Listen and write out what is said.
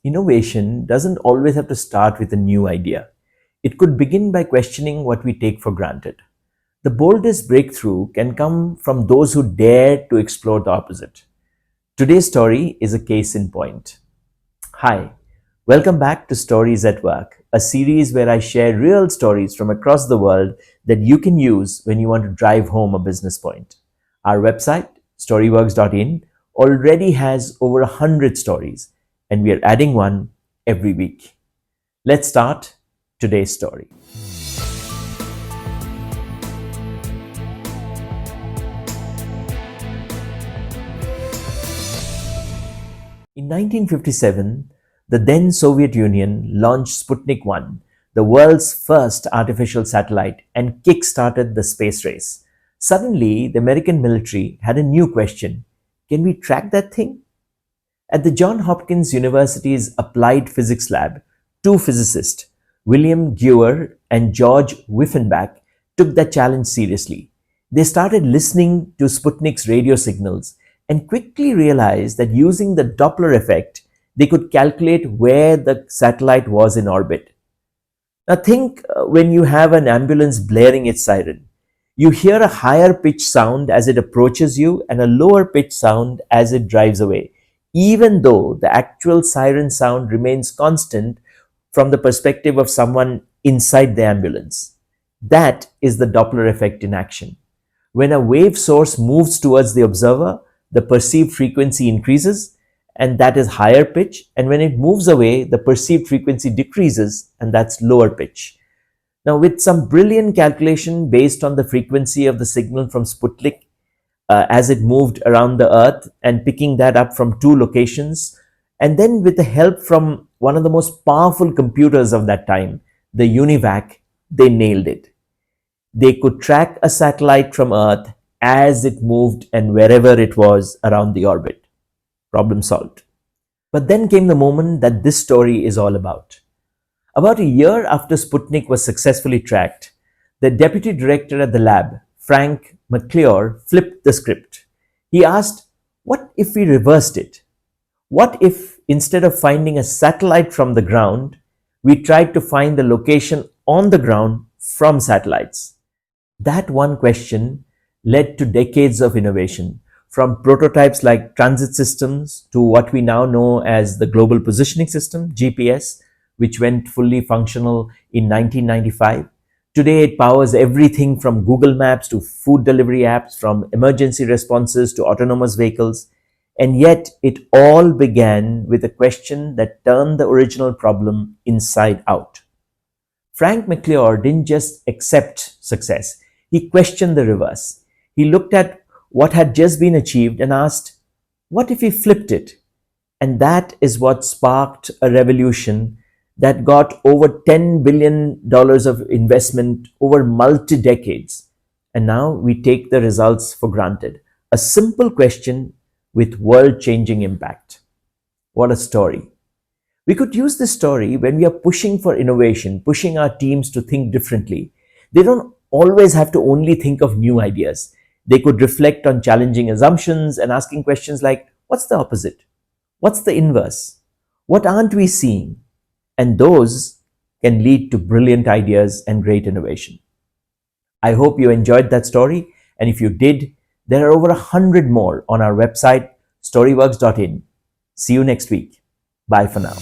Innovation doesn't always have to start with a new idea. It could begin by questioning what we take for granted. The boldest breakthrough can come from those who dare to explore the opposite. Today's story is a case in point. Hi, welcome back to Stories at Work, a series where I share real stories from across the world that you can use when you want to drive home a business point. Our website, storyworks.in, already has over 100 stories, and we are adding one every week. Let's start today's story. In 1957, the then Soviet Union launched Sputnik 1, the world's first artificial satellite, and kick-started the space race. Suddenly, the American military had a new question. Can we track that thing? At the Johns Hopkins University's Applied Physics Lab, two physicists, William Dewar and George Wyffenbach, took that challenge seriously. They started listening to Sputnik's radio signals and quickly realized that using the Doppler effect, they could calculate where the satellite was in orbit. Now think when you have an ambulance blaring its siren. You hear a higher pitch sound as it approaches you and a lower pitch sound as it drives away, even though the actual siren sound remains constant from the perspective of someone inside the ambulance. That is the Doppler effect in action. When a wave source moves towards the observer, the perceived frequency increases, and that is higher pitch, and when it moves away, the perceived frequency decreases, and that's lower pitch. Now, with some brilliant calculation based on the frequency of the signal from Sputnik as it moved around the Earth and picking that up from two locations, and then with the help from one of the most powerful computers of that time, the UNIVAC, they nailed it. They could track a satellite from Earth as it moved and wherever it was around the orbit. Problem solved. But then came the moment that this story is all about. About a year after Sputnik was successfully tracked, the deputy director at the lab, Frank McClure, flipped the script. He asked, what if we reversed it? What if instead of finding a satellite from the ground, we tried to find the location on the ground from satellites? That one question led to decades of innovation, from prototypes like transit systems to what we now know as the Global Positioning System, GPS, which went fully functional in 1995. Today, it powers everything from Google Maps to food delivery apps, from emergency responses to autonomous vehicles. And yet, it all began with a question that turned the original problem inside out. Frank McClure didn't just accept success, he questioned the reverse. He looked at what had just been achieved and asked, what if we flipped it? And that is what sparked a revolution that got over $10 billion of investment over multi-decades. And now we take the results for granted. A simple question with world-changing impact. What a story. We could use this story when we are pushing for innovation, pushing our teams to think differently. They don't always have to only think of new ideas. They could reflect on challenging assumptions and asking questions like, what's the opposite? What's the inverse? What aren't we seeing? And those can lead to brilliant ideas and great innovation. I hope you enjoyed that story. And if you did, there are over 100 more on our website, storyworks.in. See you next week. Bye for now.